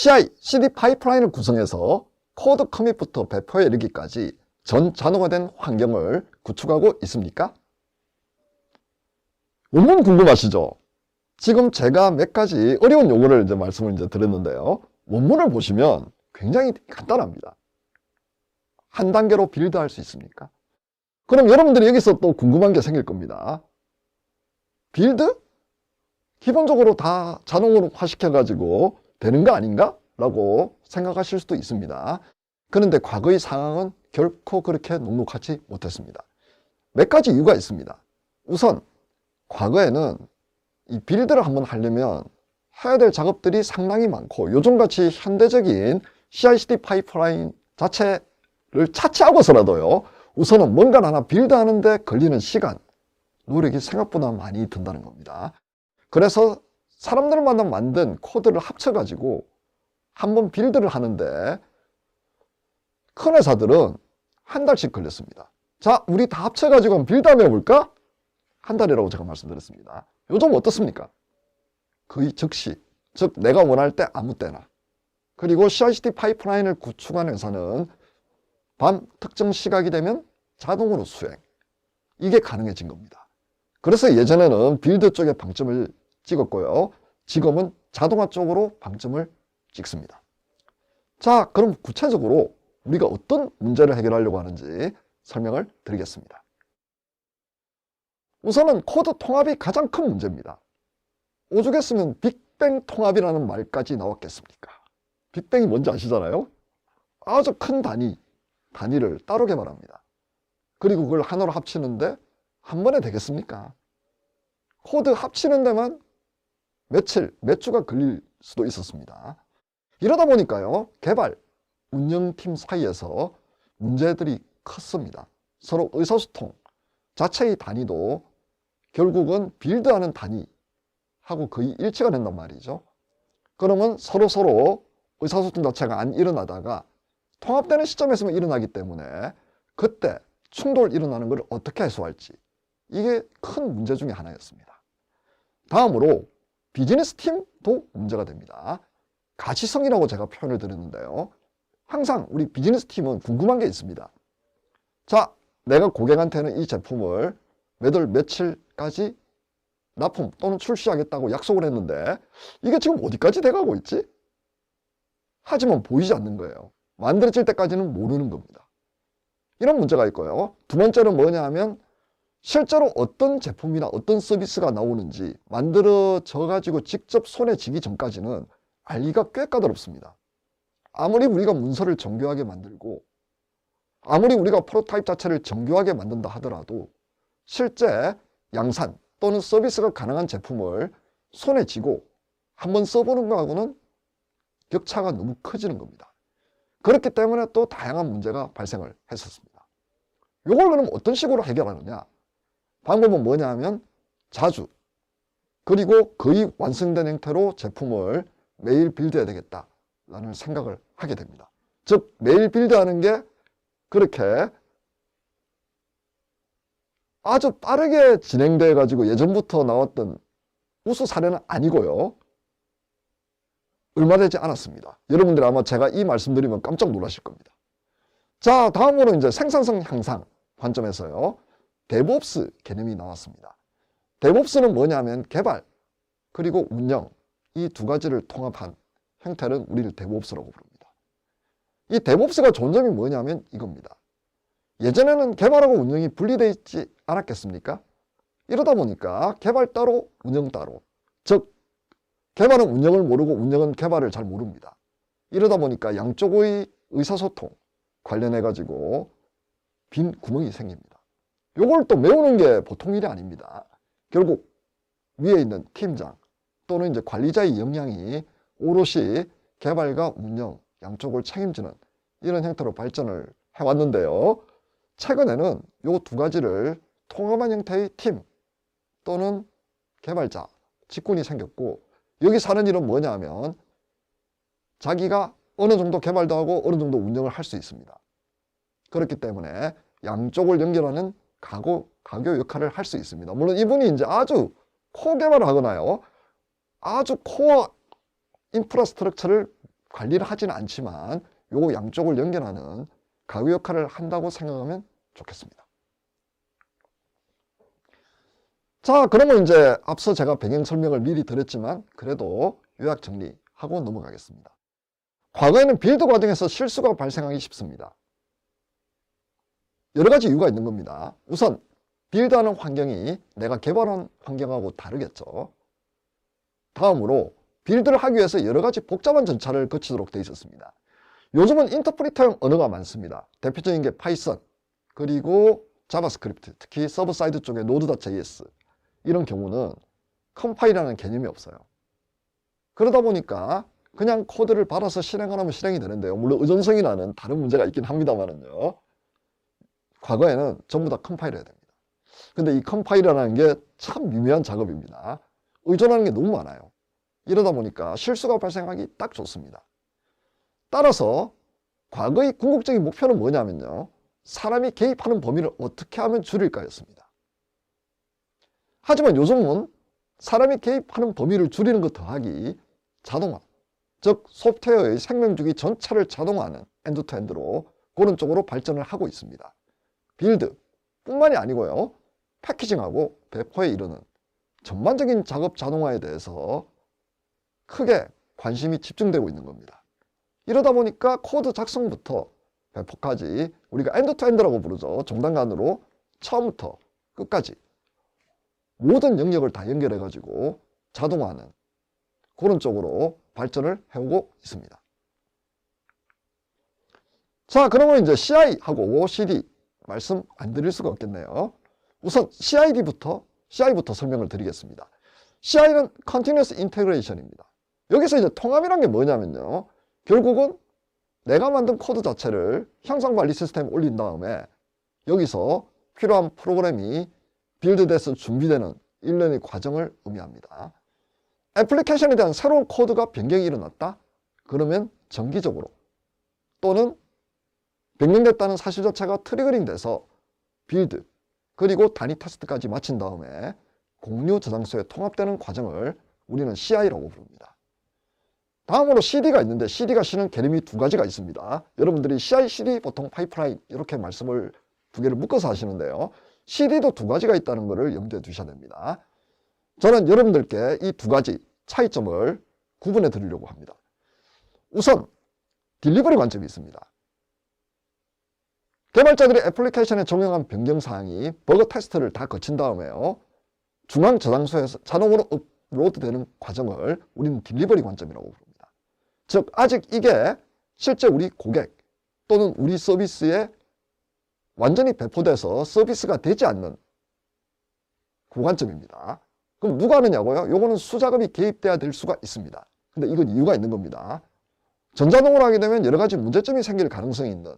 CI/CD 파이프라인을 구성해서 코드 커밋부터 배포에 이르기까지 전 자동화된 환경을 구축하고 있습니까? 원문 궁금하시죠? 지금 제가 몇 가지 어려운 용어를 말씀을 드렸는데요. 원문을 보시면 굉장히 간단합니다. 한 단계로 빌드할 수 있습니까? 그럼 여러분들이 여기서 또 궁금한 게 생길 겁니다. 빌드? 기본적으로 다 자동화 시켜가지고 되는 거 아닌가? 라고 생각하실 수도 있습니다. 그런데 과거의 상황은 결코 그렇게 녹록하지 못했습니다. 몇 가지 이유가 있습니다. 우선 과거에는 이 빌드를 한번 하려면 해야 될 작업들이 상당히 많고 요즘같이 현대적인 CI/CD 파이프라인 자체를 차치하고서라도요, 우선은 뭔가를 하나 빌드하는데 걸리는 시간, 노력이 생각보다 많이 든다는 겁니다. 그래서 사람들마다 만든 코드를 합쳐가지고 한번 빌드를 하는데 큰 회사들은 한 달씩 걸렸습니다. 자, 우리 다 합쳐가지고 한번 빌드 한번 해볼까? 한 달이라고 제가 말씀드렸습니다. 요즘 어떻습니까? 거의 즉시, 즉 내가 원할 때 아무 때나. 그리고 CI/CD 파이프라인을 구축하는 회사는 밤 특정 시각이 되면 자동으로 수행. 이게 가능해진 겁니다. 그래서 예전에는 빌드 쪽에 방점을 찍었고요. 지금은 자동화 쪽으로 방점을 찍습니다. 자, 그럼 구체적으로 우리가 어떤 문제를 해결하려고 하는지 설명을 드리겠습니다. 우선은 코드 통합이 가장 큰 문제입니다. 오죽했으면 빅뱅 통합이라는 말까지 나왔겠습니까? 빅뱅이 뭔지 아시잖아요? 아주 큰 단위를 따로 개발합니다. 그리고 그걸 하나로 합치는데 한 번에 되겠습니까? 코드 합치는 데만 며칠, 몇 주가 걸릴 수도 있었습니다. 이러다 보니까요, 개발, 운영팀 사이에서 문제들이 컸습니다. 서로 의사소통, 자체의 단위도 결국은 빌드하는 단위하고 거의 일치가 된단 말이죠. 그러면 서로 의사소통 자체가 안 일어나다가 통합되는 시점에서만 일어나기 때문에 그때 충돌 일어나는 걸 어떻게 해소할지, 이게 큰 문제 중에 하나였습니다. 다음으로 비즈니스 팀도 문제가 됩니다. 가시성이라고 제가 표현을 드렸는데요. 항상 우리 비즈니스 팀은 궁금한 게 있습니다. 자, 내가 고객한테는 이 제품을 몇 월 며칠까지 납품 또는 출시하겠다고 약속을 했는데 이게 지금 어디까지 돼가고 있지? 하지만 보이지 않는 거예요. 만들어질 때까지는 모르는 겁니다. 이런 문제가 있고요. 두 번째는 뭐냐 하면 실제로 어떤 제품이나 어떤 서비스가 나오는지 만들어져 가지고 직접 손에 쥐기 전까지는 알기가 꽤 까다롭습니다. 아무리 우리가 문서를 정교하게 만들고 아무리 우리가 프로타입 자체를 정교하게 만든다 하더라도 실제 양산 또는 서비스가 가능한 제품을 손에 쥐고 한번 써보는 거하고는 격차가 너무 커지는 겁니다. 그렇기 때문에 또 다양한 문제가 발생을 했었습니다. 이걸 그럼 어떤 식으로 해결하느냐? 방법은 뭐냐 하면 자주 그리고 거의 완성된 형태로 제품을 매일 빌드해야 되겠다라는 생각을 하게 됩니다. 즉 매일 빌드하는 게 그렇게 아주 빠르게 진행돼 가지고 예전부터 나왔던 우수 사례는 아니고요. 얼마 되지 않았습니다. 여러분들이 아마 제가 이 말씀드리면 깜짝 놀라실 겁니다. 자, 다음으로 이제 생산성 향상 관점에서요. 데브옵스 개념이 나왔습니다. 데브옵스는 뭐냐면 개발 그리고 운영 이 두 가지를 통합한 형태를 우리를 데브옵스라고 부릅니다. 이 데브옵스가 좋은 점이 뭐냐면 이겁니다. 예전에는 개발하고 운영이 분리되어 있지 않았겠습니까? 이러다 보니까 개발 따로 운영 따로, 즉 개발은 운영을 모르고 운영은 개발을 잘 모릅니다. 이러다 보니까 양쪽의 의사소통 관련해 가지고 빈 구멍이 생깁니다. 요걸 또 메우는 게 보통 일이 아닙니다. 결국 위에 있는 팀장 또는 이제 관리자의 역량이 오롯이 개발과 운영 양쪽을 책임지는 이런 형태로 발전을 해왔는데요. 최근에는 요 두 가지를 통합한 형태의 팀 또는 개발자, 직군이 생겼고 여기서 하는 일은 뭐냐 하면 자기가 어느 정도 개발도 하고 어느 정도 운영을 할 수 있습니다. 그렇기 때문에 양쪽을 연결하는 가교 역할을 할 수 있습니다. 물론 이분이 이제 아주 코어 개발을 하거나요. 아주 코어 인프라스트럭처를 관리를 하지는 않지만 요 양쪽을 연결하는 가구 역할을 한다고 생각하면 좋겠습니다. 자, 그러면 이제 앞서 제가 배경 설명을 미리 드렸지만 그래도 요약 정리하고 넘어가겠습니다. 과거에는 빌드 과정에서 실수가 발생하기 쉽습니다. 여러 가지 이유가 있는 겁니다. 우선 빌드하는 환경이 내가 개발한 환경하고 다르겠죠. 다음으로 빌드를 하기 위해서 여러 가지 복잡한 절차를 거치도록 되어 있었습니다. 요즘은 인터프리터형 언어가 많습니다. 대표적인 게 파이썬, 그리고 자바스크립트, 특히 서버 사이드 쪽에 노드.js 이런 경우는 컴파일이라는 개념이 없어요. 그러다 보니까 그냥 코드를 받아서 실행을 하면 실행이 되는데요. 물론 의존성이 나는 다른 문제가 있긴 합니다만은요. 과거에는 전부 다 컴파일해야 됩니다. 근데 이 컴파일이라는 게 참 미묘한 작업입니다. 의존하는 게 너무 많아요. 이러다 보니까 실수가 발생하기 딱 좋습니다. 따라서 과거의 궁극적인 목표는 뭐냐면요. 사람이 개입하는 범위를 어떻게 하면 줄일까였습니다. 하지만 요즘은 사람이 개입하는 범위를 줄이는 것 더하기 자동화, 즉 소프트웨어의 생명주기 전체를 자동화하는 엔드투엔드로 그런 쪽으로 발전을 하고 있습니다. 빌드 뿐만이 아니고요. 패키징하고 배포에 이르는 전반적인 작업 자동화에 대해서 크게 관심이 집중되고 있는 겁니다. 이러다 보니까 코드 작성부터 배포까지 우리가 엔드투엔드라고 부르죠. 종단간으로 처음부터 끝까지 모든 영역을 다 연결해 가지고 자동화하는 그런 쪽으로 발전을 해오고 있습니다. 자, 그러면 이제 CI하고 CD 말씀 안 드릴 수가 없겠네요. 우선 CI부터 설명을 드리겠습니다. CI는 Continuous Integration입니다. 여기서 이제 통합이란 게 뭐냐면요. 결국은 내가 만든 코드 자체를 형상 관리 시스템에 올린 다음에 여기서 필요한 프로그램이 빌드돼서 준비되는 일련의 과정을 의미합니다. 애플리케이션에 대한 새로운 코드가 변경이 일어났다? 그러면 정기적으로 또는 변경됐다는 사실 자체가 트리거링 돼서 빌드 그리고 단위 테스트까지 마친 다음에 공유 저장소에 통합되는 과정을 우리는 CI라고 부릅니다. 다음으로 CD가 있는데 CD가 실은 개념이 두 가지가 있습니다. 여러분들이 CI, CD 보통 파이프라인 이렇게 말씀을 두 개를 묶어서 하시는데요. CD도 두 가지가 있다는 것을 염두에 두셔야 됩니다. 저는 여러분들께 이 두 가지 차이점을 구분해 드리려고 합니다. 우선 딜리버리 관점이 있습니다. 개발자들이 애플리케이션에 적용한 변경사항이 버그 테스트를 다 거친 다음에요. 중앙 저장소에서 자동으로 업로드되는 과정을 우리는 딜리버리 관점이라고 부릅니다. 즉 아직 이게 실제 우리 고객 또는 우리 서비스에 완전히 배포돼서 서비스가 되지 않는 그 관점입니다. 그럼 누가 하느냐고요? 요거는 수작업이 개입돼야 될 수가 있습니다. 근데 이건 이유가 있는 겁니다. 전자동으로 하게 되면 여러 가지 문제점이 생길 가능성이 있는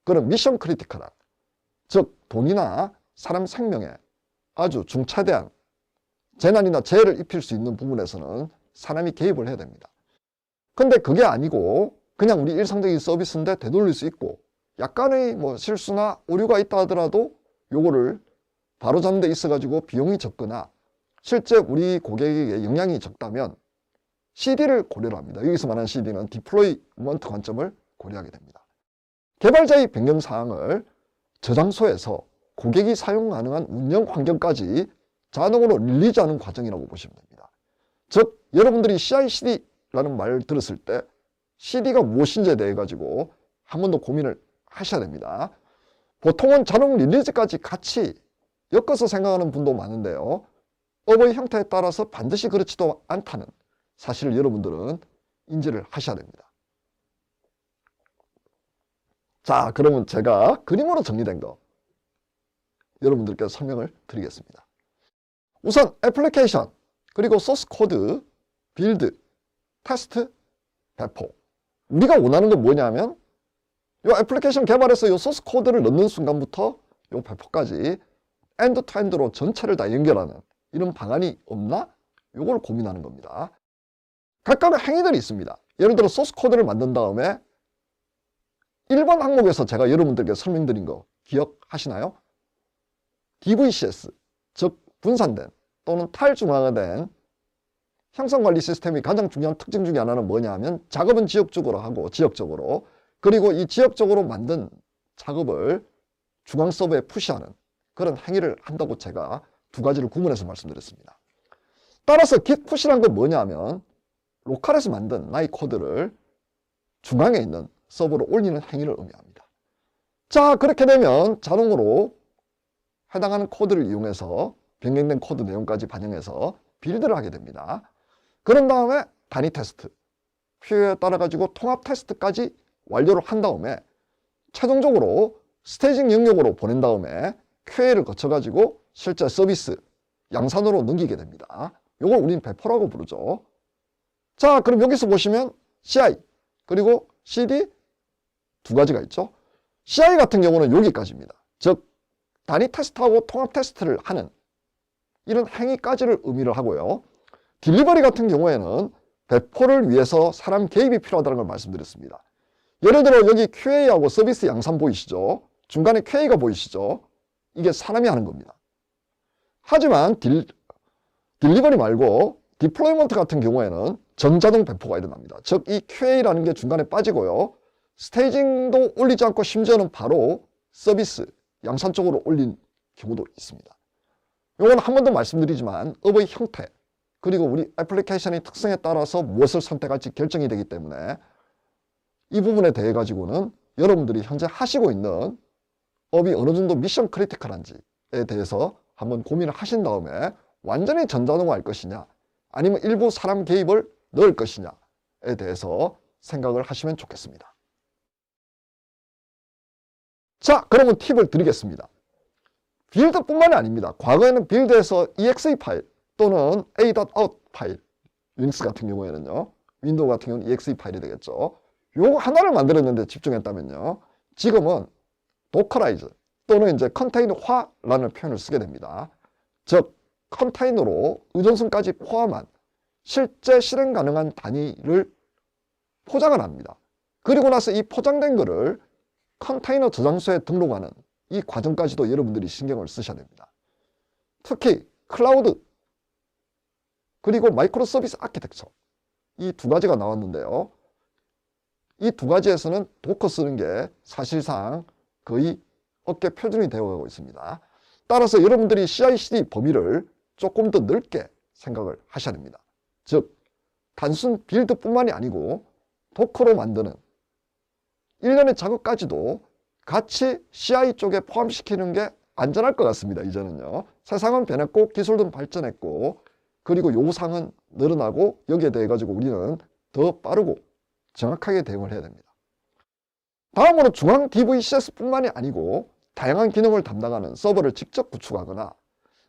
그런 미션 크리티컬한, 즉 돈이나 사람 생명에 아주 중차대한 재난이나 재해를 입힐 수 있는 부분에서는 사람이 개입을 해야 됩니다. 근데 그게 아니고 그냥 우리 일상적인 서비스인데 되돌릴 수 있고 약간의 뭐 실수나 오류가 있다 하더라도 요거를 바로잡는 데 있어가지고 비용이 적거나 실제 우리 고객에게 영향이 적다면 CD를 고려를 합니다. 여기서 말하는 CD는 디플로이먼트 관점을 고려하게 됩니다. 개발자의 변경사항을 저장소에서 고객이 사용 가능한 운영 환경까지 자동으로 릴리즈하는 과정이라고 보시면 됩니다. 즉 여러분들이 CI/CD라는 말을 들었을 때 CD가 무엇인지에 대해 가지고 한 번 더 고민을 하셔야 됩니다. 보통은 자동 릴리즈까지 같이 엮어서 생각하는 분도 많은데요. 업의 형태에 따라서 반드시 그렇지도 않다는 사실을 여러분들은 인지를 하셔야 됩니다. 자, 그러면 제가 그림으로 정리된 거 여러분들께 설명을 드리겠습니다. 우선 애플리케이션, 그리고 소스 코드, 빌드, 테스트, 배포. 우리가 원하는 건 뭐냐면 이 애플리케이션 개발해서 이 소스 코드를 넣는 순간부터 이 배포까지 엔드 투 엔드로 전체를 다 연결하는 이런 방안이 없나? 이걸 고민하는 겁니다. 각각의 행위들이 있습니다. 예를 들어 소스 코드를 만든 다음에 1번 항목에서 제가 여러분들께 설명드린 거 기억하시나요? DVCS, 즉 분산된 또는 탈중앙화된 형성관리 시스템이 가장 중요한 특징 중에 하나는 뭐냐 하면 작업은 지역적으로 하고 지역적으로, 그리고 이 지역적으로 만든 작업을 중앙 서버에 푸시하는 그런 행위를 한다고 제가 두 가지를 구분해서 말씀드렸습니다. 따라서 git push란 건 뭐냐 하면 로컬에서 만든 나의 코드를 중앙에 있는 서버로 올리는 행위를 의미합니다. 자, 그렇게 되면 자동으로 해당하는 코드를 이용해서 변경된 코드 내용까지 반영해서 빌드를 하게 됩니다. 그런 다음에 단위 테스트, 필요에 따라 가지고 통합 테스트까지 완료를 한 다음에 최종적으로 스테이징 영역으로 보낸 다음에 QA를 거쳐 가지고 실제 서비스 양산으로 넘기게 됩니다. 이걸 우리는 배포라고 부르죠. 자, 그럼 여기서 보시면 CI 그리고 CD 두 가지가 있죠. CI 같은 경우는 여기까지입니다. 즉 단위 테스트하고 통합 테스트를 하는 이런 행위까지를 의미를 하고요. 딜리버리 같은 경우에는 배포를 위해서 사람 개입이 필요하다는 걸 말씀드렸습니다. 예를 들어 여기 QA하고 서비스 양산 보이시죠? 중간에 QA가 보이시죠? 이게 사람이 하는 겁니다. 하지만 딜리버리 말고 디플로이먼트 같은 경우에는 전자동 배포가 일어납니다. 즉 이 QA라는 게 중간에 빠지고요. 스테이징도 올리지 않고 심지어는 바로 서비스 양산 쪽으로 올린 경우도 있습니다. 이건 한 번 더 말씀드리지만 업의 형태 그리고 우리 애플리케이션의 특성에 따라서 무엇을 선택할지 결정이 되기 때문에 이 부분에 대해 가지고는 여러분들이 현재 하시고 있는 업이 어느 정도 미션 크리티컬한지에 대해서 한번 고민을 하신 다음에 완전히 전자동화 할 것이냐 아니면 일부 사람 개입을 넣을 것이냐에 대해서 생각을 하시면 좋겠습니다. 자, 그러면 팁을 드리겠습니다. 빌드뿐만이 아닙니다. 과거에는 빌드에서 exe 파일 또는 a.out 파일, 유닉스 같은 경우에는요, 윈도우 같은 경우는 exe 파일이 되겠죠. 요거 하나를 만들었는데 집중했다면요, 지금은 도커라이즈 또는 이제 컨테이너화라는 표현을 쓰게 됩니다. 즉 컨테이너로 의존성까지 포함한 실제 실행 가능한 단위를 포장을 합니다. 그리고 나서 이 포장된 거를 컨테이너 저장소에 등록하는 이 과정까지도 여러분들이 신경을 쓰셔야 됩니다. 특히 클라우드 그리고 마이크로 서비스 아키텍처 이 두 가지가 나왔는데요. 이 두 가지에서는 도커 쓰는 게 사실상 거의 업계 표준이 되어가고 있습니다. 따라서 여러분들이 CI/CD 범위를 조금 더 넓게 생각을 하셔야 됩니다. 즉 단순 빌드뿐만이 아니고 도커로 만드는 일련의 작업까지도 같이 CI 쪽에 포함시키는 게 안전할 것 같습니다. 이제는요. 세상은 변했고 기술도 발전했고 그리고 요구사항은 늘어나고 여기에 대해 가지고 우리는 더 빠르고 정확하게 대응을 해야 됩니다. 다음으로 중앙 DVCS뿐만이 아니고 다양한 기능을 담당하는 서버를 직접 구축하거나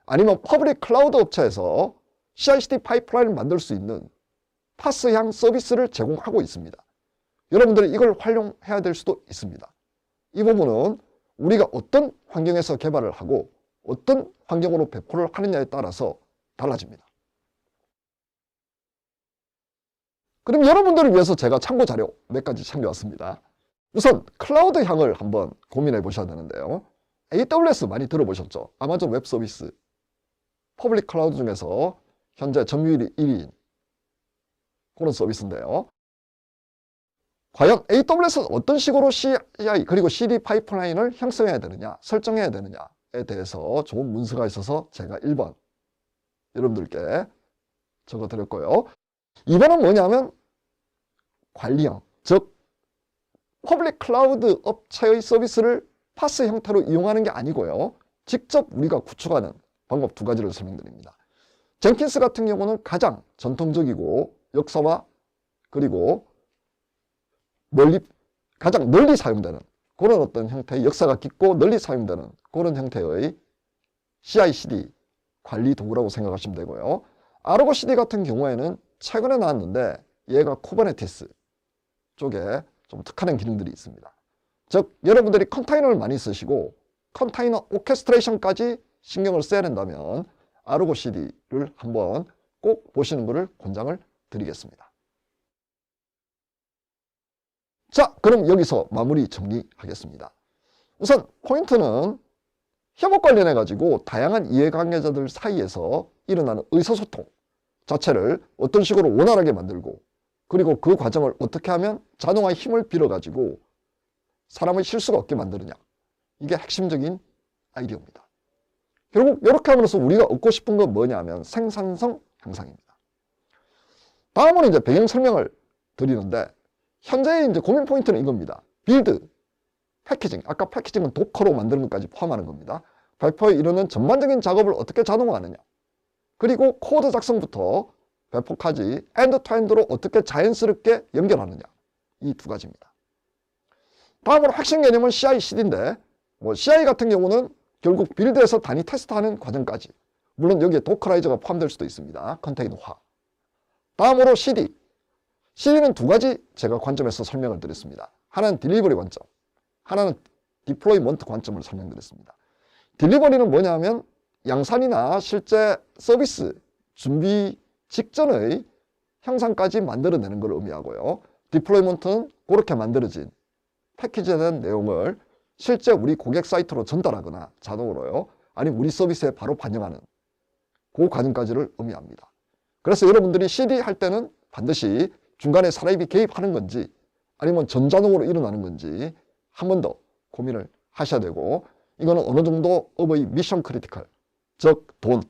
아니면 퍼블릭 클라우드 업체에서 CI/CD 파이프라인을 만들 수 있는 파스향 서비스를 제공하고 있습니다. 여러분들이 이걸 활용해야 될 수도 있습니다. 이 부분은 우리가 어떤 환경에서 개발을 하고 어떤 환경으로 배포를 하느냐에 따라서 달라집니다. 그럼 여러분들을 위해서 제가 참고 자료 몇 가지 챙겨왔습니다. 우선 클라우드 향을 한번 고민해 보셔야 되는데요. AWS 많이 들어보셨죠? 아마존 웹 서비스 퍼블릭 클라우드 중에서 현재 점유율이 1위인 그런 서비스인데요. 과연 AWS는 어떤 식으로 CI 그리고 CD 파이프라인을 형성해야 되느냐, 설정해야 되느냐에 대해서 좋은 문서가 있어서 제가 1번 여러분들께 적어드렸고요. 2번은 뭐냐면 관리형, 즉 퍼블릭 클라우드 업체의 서비스를 파스 형태로 이용하는 게 아니고요. 직접 우리가 구축하는 방법 두 가지를 설명드립니다. 젠킨스 같은 경우는 가장 전통적이고 역사와 그리고 가장 널리 사용되는 그런 어떤 형태의 역사가 깊고 널리 사용되는 그런 형태의 CI/CD 관리 도구라고 생각하시면 되고요. 아르고 CD 같은 경우에는 최근에 나왔는데 얘가 쿠버네티스 쪽에 좀 특화된 기능들이 있습니다. 즉 여러분들이 컨테이너를 많이 쓰시고 컨테이너 오케스트레이션까지 신경을 써야 된다면 아르고 CD를 한번 꼭 보시는 것을 권장을 드리겠습니다. 자, 그럼 여기서 마무리 정리하겠습니다. 우선 포인트는 협업 관련해 가지고 다양한 이해관계자들 사이에서 일어나는 의사소통, 자체를 어떤 식으로 원활하게 만들고 그리고 그 과정을 어떻게 하면 자동화의 힘을 빌어가지고 사람의 실수가 없게 만드느냐. 이게 핵심적인 아이디어입니다. 결국 이렇게 함으로써 우리가 얻고 싶은 건 뭐냐면 생산성 향상입니다. 다음은 이제 배경 설명을 드리는데 현재의 이제 고민 포인트는 이겁니다. 빌드, 패키징. 아까 패키징은 도커로 만드는 것까지 포함하는 겁니다. 발표에 이르는 전반적인 작업을 어떻게 자동화하느냐. 그리고 코드 작성부터 배포까지 엔드투엔드로 어떻게 자연스럽게 연결하느냐. 이 두 가지입니다. 다음으로 핵심 개념은 CI/CD인데 CI 같은 경우는 결국 빌드에서 단위 테스트하는 과정까지. 물론 여기에 도커라이저가 포함될 수도 있습니다. 컨테이너화. 다음으로 CD. CD는 두 가지 제가 관점에서 설명을 드렸습니다. 하나는 딜리버리 관점, 하나는 디플로이먼트 관점을 설명드렸습니다. 딜리버리는 뭐냐면 양산이나 실제 서비스 준비 직전의 형상까지 만들어내는 걸 의미하고요. 디플로이먼트는 그렇게 만들어진 패키지된 내용을 실제 우리 고객 사이트로 전달하거나 자동으로요. 아니면 우리 서비스에 바로 반영하는 그 과정까지를 의미합니다. 그래서 여러분들이 CD 할 때는 반드시 중간에 사람이 개입하는 건지 아니면 전자동으로 일어나는 건지 한 번 더 고민을 하셔야 되고 이거는 어느 정도 업의 미션 크리티컬, 즉 돈,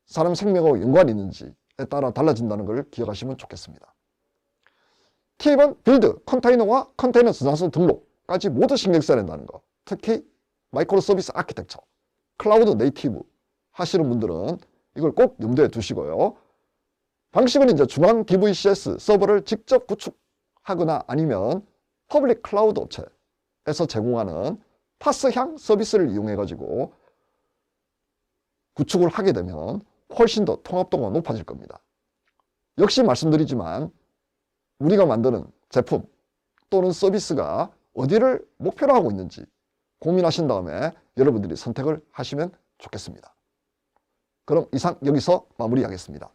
사람 생명하고 연관이 있는지에 따라 달라진다는 걸 기억하시면 좋겠습니다. 팁은 빌드, 컨테이너와 컨테이너 저장소 등록까지 모두 신경 써야 된다는 거. 특히 마이크로 서비스 아키텍처, 클라우드 네이티브 하시는 분들은 이걸 꼭 염두에 두시고요. 방식은 이제 중앙 DVCS 서버를 직접 구축하거나 아니면 퍼블릭 클라우드 업체에서 제공하는 파스향 서비스를 이용해가지고 구축을 하게 되면 훨씬 더 통합도가 높아질 겁니다. 역시 말씀드리지만 우리가 만드는 제품 또는 서비스가 어디를 목표로 하고 있는지 고민하신 다음에 여러분들이 선택을 하시면 좋겠습니다. 그럼 이상 여기서 마무리하겠습니다.